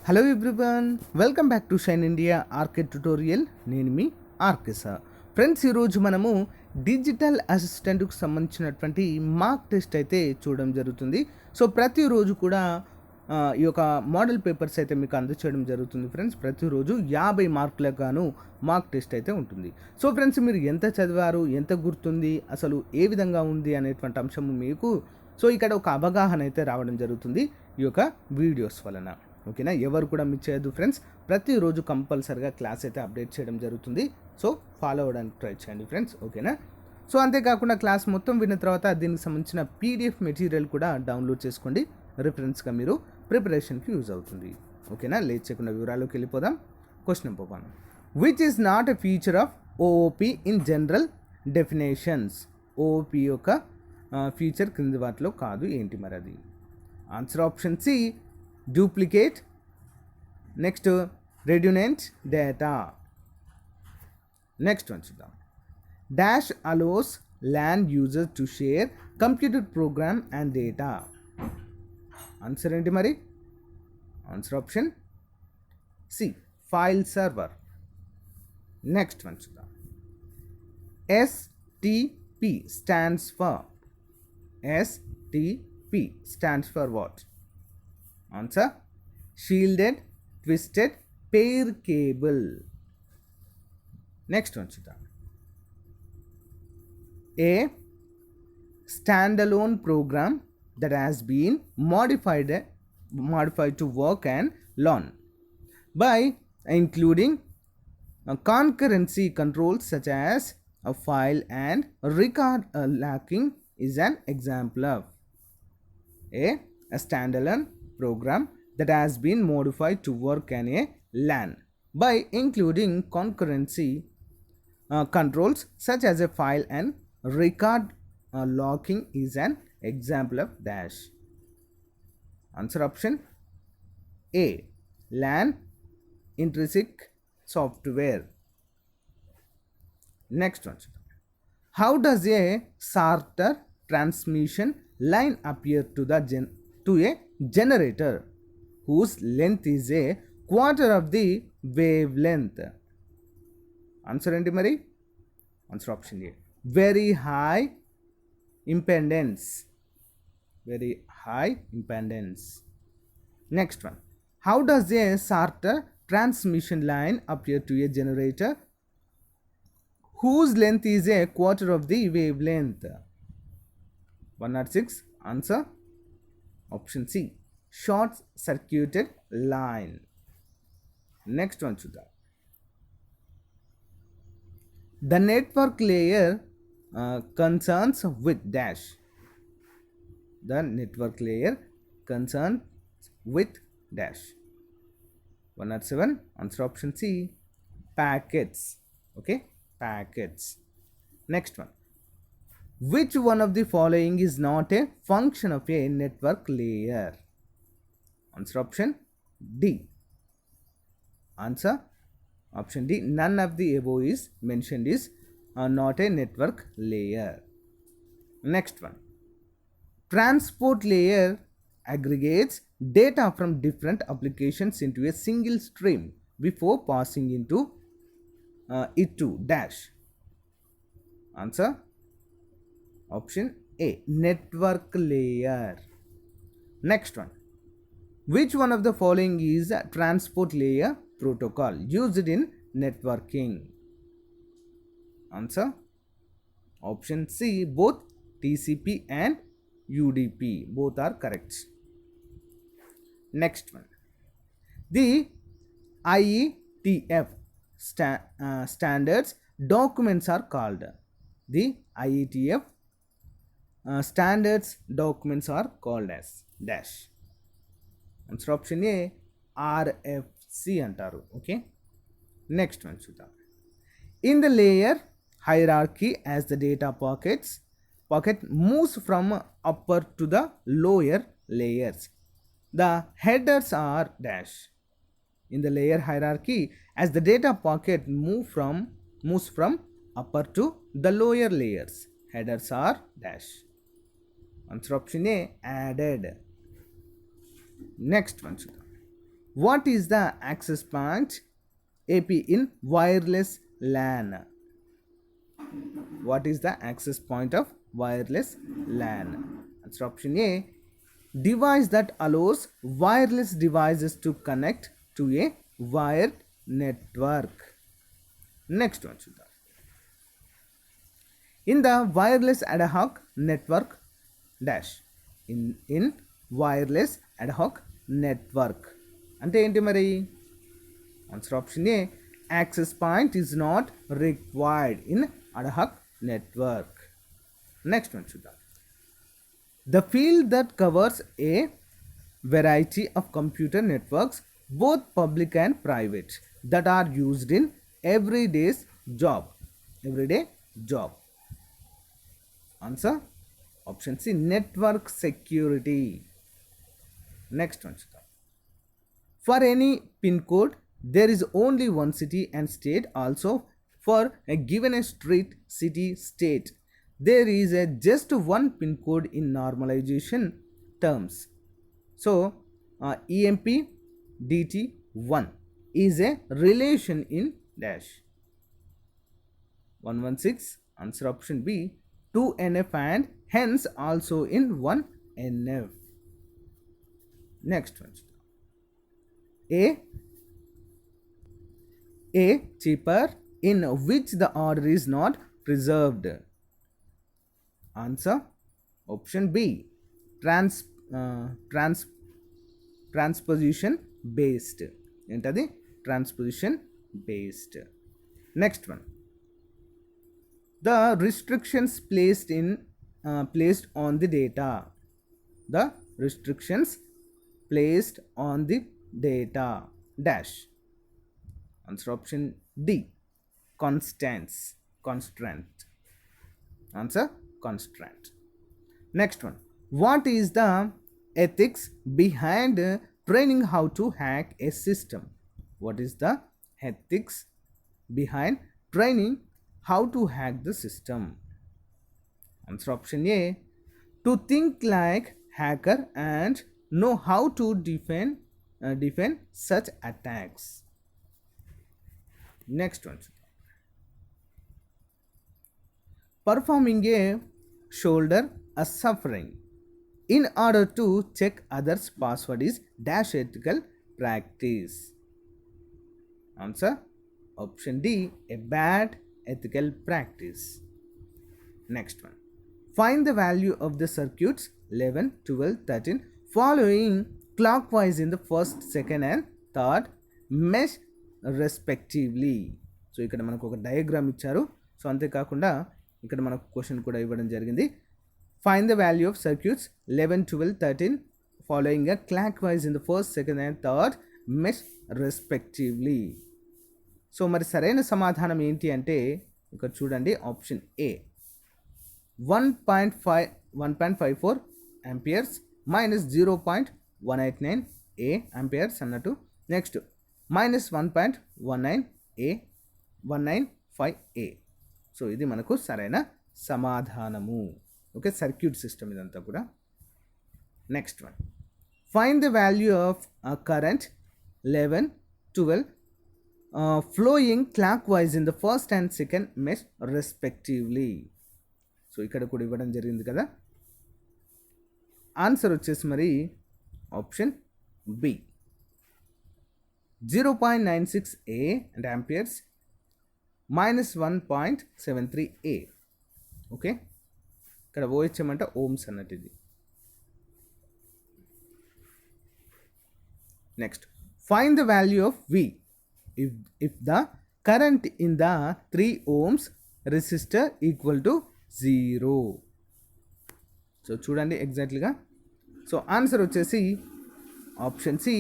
Hello everyone, welcome back to Shine India RK Tutorial. నేను మీ RK sir. Friends, ఈరోజు మనము డిజిటల్ అసిస్టెంట్కు సంబంధించినటువంటి మార్క్ టెస్ట్ అయితే చూడడం జరుగుతుంది. సో ప్రతిరోజు కూడా ఈ యొక్క మోడల్ పేపర్స్ అయితే మీకు అందచేయడం జరుగుతుంది. ఫ్రెండ్స్, ప్రతిరోజు 50 మార్కులకు గాను మార్క్ టెస్ట్ అయితే ఉంటుంది. సో ఫ్రెండ్స్, మీరు ఎంత చదివారు, ఎంత గుర్తుంది, అసలు ఏ విధంగా ఉంది అనేటువంటి అంశము మీకు ఇక్కడ ఒక అవగాహన అయితే రావడం జరుగుతుంది ఈ యొక్క వీడియోస్ వలన. ఓకేనా, ఎవరు కూడా మిస్ చేయొద్దు ఫ్రెండ్స్. ప్రతిరోజు కంపల్సరిగా క్లాస్ అయితే అప్డేట్ చేయడం జరుగుతుంది. సో ఫాలో అవ్వడానికి ట్రై చేయండి ఫ్రెండ్స్. ఓకేనా, సో అంతేకాకుండా క్లాస్ మొత్తం విన్న తర్వాత దీనికి సంబంధించిన పీడిఎఫ్ మెటీరియల్ కూడా డౌన్లోడ్ చేసుకోండి. రిఫరెన్స్గా మీరు ప్రిపరేషన్కి యూజ్ అవుతుంది. ఓకేనా, లేట్ చేయకుండా వివరాల్లోకి వెళ్ళిపోదాం. Question number 1, which is not a feature of OOP in general definitions. OOP యొక్క ఫీచర్ క్రింది వాటిలో కాదు, ఏంటి మరి అది? Answer option C, duplicate. Next, redundant data. Next one చూద్దాం. Dash allows LAN users to share computer program and data. Answer ఏంటి మరి? Answer option C, file server. Next one చూద్దాం. STP stands for. STP stands for what? Answer, shielded twisted pair cable. Next one చూద్దాం. A standalone program that has been modified to work and learn by including concurrency controls such as a file and record locking is an example of a standalone program that has been modified to work on a LAN by including concurrency controls such as a file and record locking is an example of dash. Answer option A, LAN intrinsic software. Next one. How does a SARTer transmission line appear to a generator whose length is a quarter of the wavelength? Answer enti mari? Answer option A, very high impedance. Very high impedance. Next one. How does a SARTer transmission line appear to a generator whose length is a quarter of the wavelength? 106. Answer option C, short circuited line. Next one చూద్దాం. The network layer concerns with dash. The network layer concerns with dash. 107. Answer option C, packets. Okay, packets. Next one. Which one of the following is not a function of a network layer? Answer option D. Answer option D, none of the above is mentioned is not a network layer. Next one. Transport layer aggregates data from different applications into a single stream before passing into it to dash. Answer option A, network layer. Next one. Which one of the following is a transport layer protocol used in networking? Answer option C, both TCP and UDP. Both are correct. Next one. The IETF standards documents are called. The IETF standards documents are called as dash. Answer option A, RFC అంటారు. Okay, next one చూద్దాం. In the layer hierarchy, as the data pocket moves from upper to the lower layers, the headers are dash. In the layer hierarchy, as the data pocket moves from upper to the lower layers, headers are dash. Answer option A, added. Next one చూద్దాం. What is the access point AP in wireless LAN? What is the access point of wireless LAN? Answer option A, device that allows wireless devices to connect to a wired network. Next one, Sudha. In the wireless ad hoc network dash. In wireless ad hoc network. అంటే ఏంటి మరి? Answer option A, access point is not required in ad hoc network. Next one చూద్దాం. The field that covers a variety of computer networks, both public and private, that are used in everyday job. Everyday job. Answer option C, network security. Next one. For any pin code, there is only one city and state. Also, for a given a street, city, state, there is a just one pin code in normalization terms. So, EMP DT1 is a relation in dash. 116. Answer option B, 2NF and hence also in 1NF. Next one. A cheaper in which the order is not preserved. Answer option B, transposition based. ఏంటది? Transposition based. Next one. The restrictions placed on the data. The restrictions placed on the data dash. Answer option D, constraint. Answer constraint. Next one. What is the ethics behind training how to hack a system? What is the ethics behind training how to hack the system? Answer option A, to think like hacker and know how to defend such attacks. Next one. Performing a shoulder a suffering in order to check others' password is dash ethical practice. Answer option D, a bad ethical practice. Next one. Find the value of the circuits 11, 12, 13 following clockwise in the first, second and third mesh respectively. సో ఇక్కడ మనకు ఒక diagram ఇచ్చారు. So అంతేకాకుండా ఇక్కడ మనకు question కూడా ఇవ్వడం జరిగింది. Find the value of circuits 11, 12, 13 following clockwise in the first, second and third mesh respectively. So మరి సరైన సమాధానం ఏంటి అంటే ఇక్కడ చూడండి, option A 1.54 amperes minus 0.189 amperes అన్నట్టు. నెక్స్ట్ మైనస్ 1.19 సో ఇది మనకు సరైన సమాధానము. ఓకే, సర్క్యూట్ సిస్టమ్ ఇదంతా కూడా. Next one. Find the value of current 11, 12 flowing clockwise in the first and second mesh respectively. సో ఇక్కడ కూడా ఇవ్వడం జరిగింది కదా. ఆన్సర్ వచ్చేసి మరి option B 0.96 and amperes minus 1.73 okay, ఇక్కడ ఓహెచ్ఎం అంటే ఓమ్స్ అన్నట్టు ఇది. Next, find the value of V if the current in the 3 ohms resistor equal to 0. So చూడండి ఎగ్జాక్ట్లీగా. సో ఆన్సర్ వచ్చేసి option C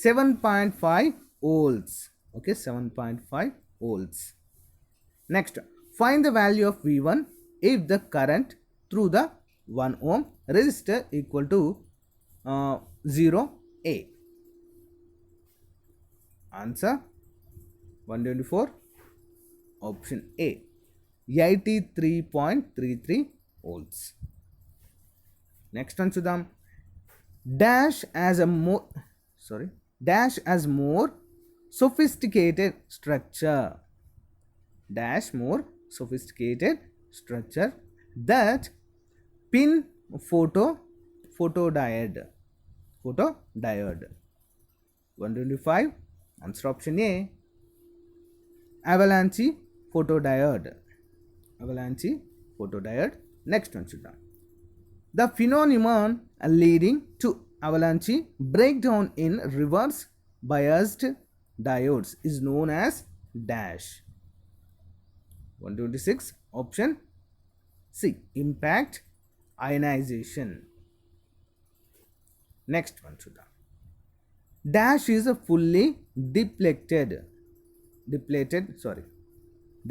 7.5 volts. Okay, 7.5 volts. Next, find the value of V1 if the current through the 1 ohm resistor equal to 0 A. Answer 124 option A 83.33 volts. Next one చూద్దాం. Dash as a dash as more sophisticated structure, dash more sophisticated structure that pin photo photodiode photodiode. 125, answer option A, avalanche photodiode, avalanche photodiode. Next one చూద్దాం. The phenomenon leading to avalanche breakdown in reverse biased diodes is known as dash. 126, option C, impact ionization. Next one చూద్దాం. Dash is a fully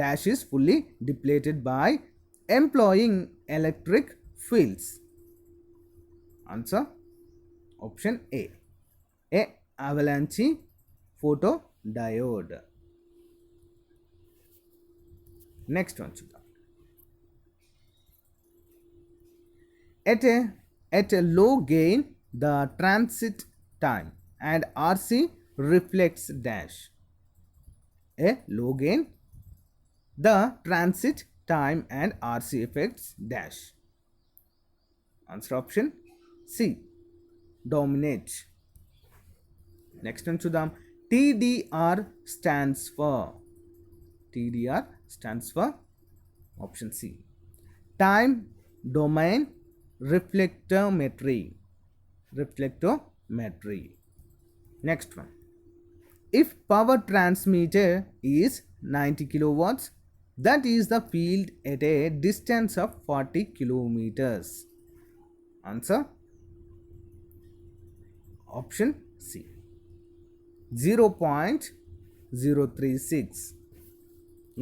dash is fully depleted by employing electric fields. Answer option A, avalanche photodiode. Next one చూద్దాం. At a low gain, the transit time and RC reflects dash. A low gain, the transit time and RC affects dash. Answer option C, dominate. Next one చూద్దాం. TDR stands for option C, time domain reflectometry. Next one. If power transmitter is 90 kilowatts, that is the field at a distance of 40 kilometers. Answer option C, 0.036.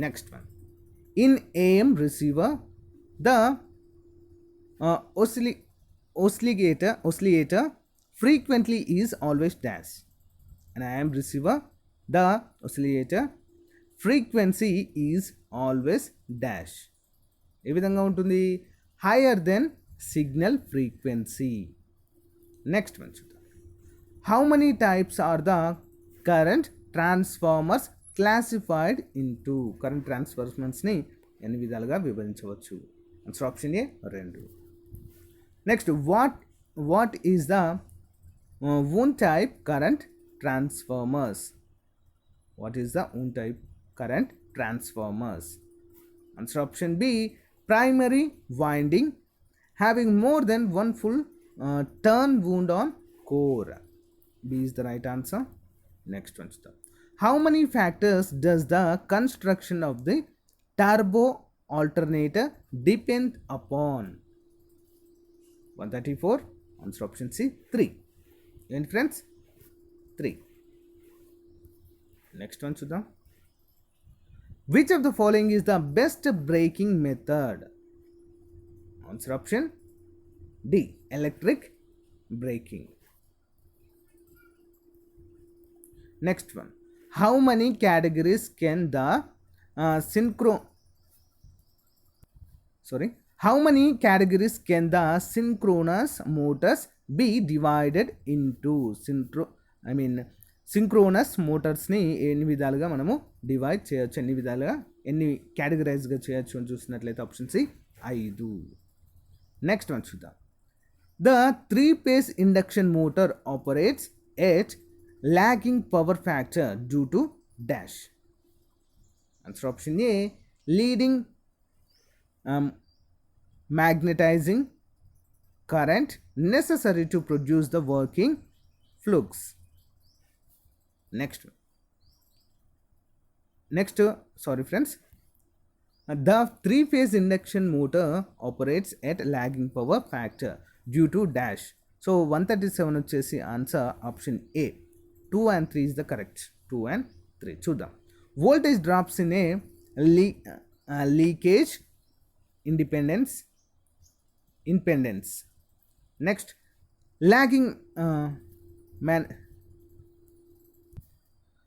Next one. In AM receiver, the oscillator frequently is always dash. And AM receiver, the oscillator frequency is always dash. ఏ విధంగా ఉంటుంది? Higher than signal frequency. Next one చూద్దాం. How many types are the current transformers classified into? కరెంట్ ట్రాన్స్ఫార్మర్స్ని ఎన్ని విధాలుగా విభజించవచ్చు? Answer option A 2. Next, what is the one type current transformers? What is the one type current transformers? Answer option B, primary winding having more than one full turn wound on core. B is the right answer. Next one. How many factors does the construction of the turbo alternator depend upon? 134. Answer option C, 3. And friends, 3. Next one చూద్దాం. Which of the following is the best braking method? Answer option D, electric braking. Next one. How many categories can the synchronous motors be divided into? Synchronous మోటార్స్ని ఎన్ని విధాలుగా మనము divide చేయొచ్చు, ఎన్ని కేటగరైజ్గా చేయొచ్చు అని చూసినట్లయితే ఆప్షన్ సి 5. నెక్స్ట్ వన్ చూద్దాం. The 3-phase induction motor operates at lagging power factor due to dash. Answer option A, leading magnetizing current necessary to produce the working flux. Next, sorry friends, the 3-phase induction motor operates at lagging power factor due to dash. So 137 వచ్చేసి answer option A. 2 and 3 is the correct. 2 and 3 చూద్దాం. Voltage drops in a leakage impedance. Next, lagging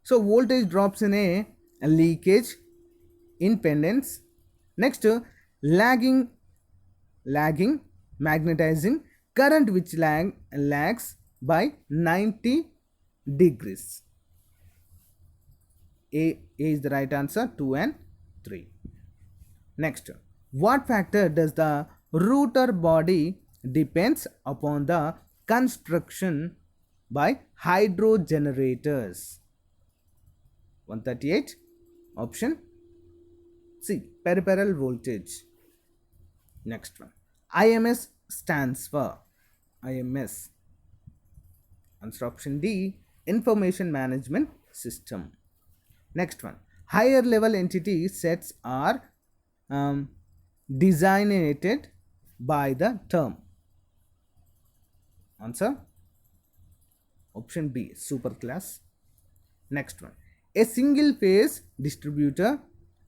so voltage drops in a leakage impedance. Next, lagging magnetizing current which lags by 90 degrees. A is the right answer, 2 and 3. Next, what factor does the router body depends upon the construction by hydro generators? 138. Option C, peripheral voltage. Next one, IMS stands for IMS. Answer option D, information management system. Next one, higher level entity sets are designated by the term. Answer option B, superclass. Next one, a single phase distributor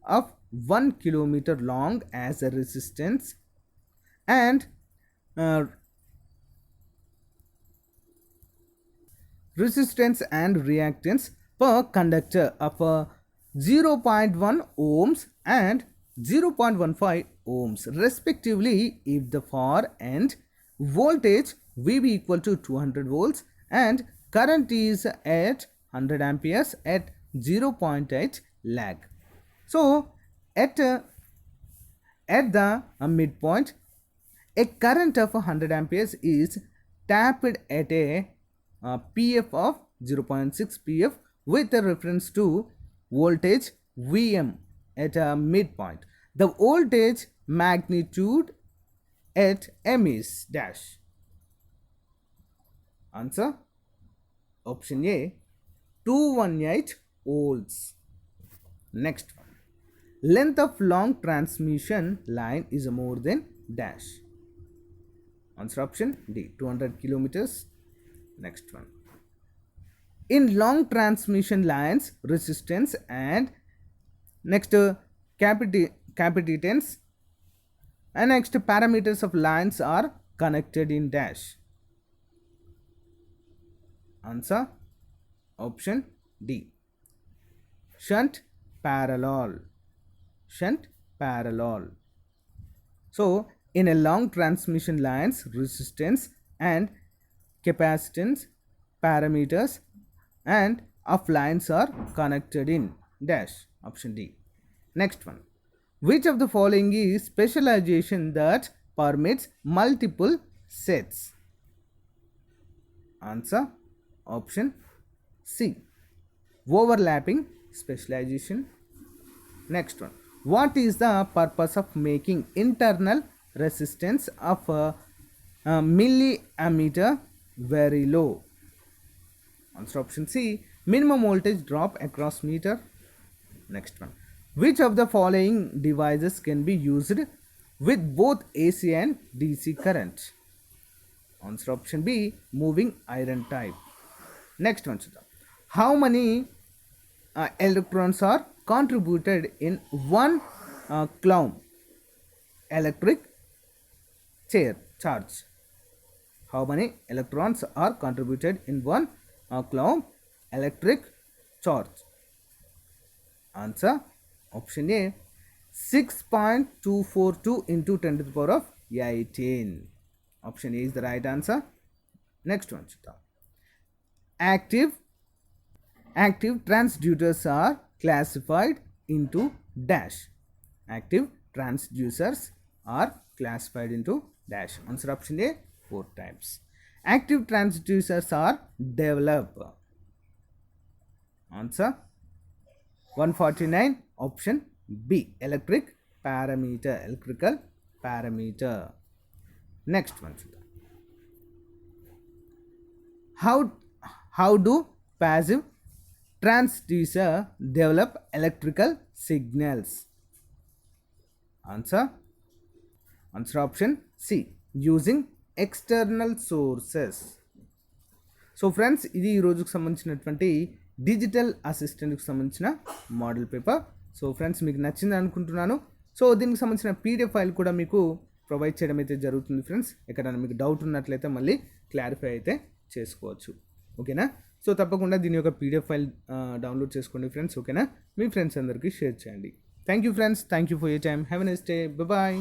of 1 kilometer long as a resistance and reactance per conductor of 0.1 ohms and 0.15 ohms respectively if the far end voltage VB equal to 200 volts and current is at 100 amperes at 0.8 lag. So at the midpoint, a current of 100 amperes is tapped at a PF of 0.6 PF with a reference to voltage Vm at a midpoint. The voltage magnitude at M is dash. Answer option A, 218 volts. Next one, length of long transmission line is more than dash. Answer option D, 200 kilometers. Next one, in long transmission lines resistance and next capacitance and next parameters of lines are connected in dash. Answer option D, shunt parallel. Shunt parallel. So in a long transmission lines resistance and capacitance parameters and of lines are connected in dash. Option D. Next one, which of the following is specialization that permits multiple sets? Answer option C, overlapping specialization. Next one, what is the purpose of making internal resistance of a milliammeter very low? Answer option C, minimum voltage drop across meter. Next one, which of the following devices can be used with both AC and DC current? Answer option B, moving iron type. Next one, how many electrons are contributed in one coulomb electric charge? How many electrons are contributed in one coulomb electric charge? Answer option A, 6.242 into 10 to the power of 18. Option A is the right answer. Next one, active transducers are classified into dash. Active transducers are classified into dash. Answer option A, 4 types. Active transducers are developed. Answer 149, option B, electrical parameter. Next one, how do passive transducer develop electrical signals? Answer option C, using external sources. So friends, ఇది ఈ రోజుకు సంబంధించినటువంటి digital అసిస్టెంట్కి సంబంధించిన model paper. So friends, మీకు నచ్చింది అనుకుంటున్నాను. So దీనికి సంబంధించిన పీడిఎఫ్ ఫైల్ కూడా మీకు ప్రొవైడ్ చేయడం అయితే జరుగుతుంది ఫ్రెండ్స్. ఎక్కడైనా మీకు డౌట్ ఉన్నట్లయితే మళ్ళీ క్లారిఫై అయితే చేసుకోవచ్చు. ఓకేనా? సో తప్పకుండా దీని యొక్క పీడిఎఫ్ ఫైల్ డౌన్లోడ్ చేసుకోండి ఫ్రెండ్స్. ఓకేనా? మీ ఫ్రెండ్స్ అందరికీ షేర్ చేయండి. Thank you friends. Thank you for your time. Have a nice day. Bye.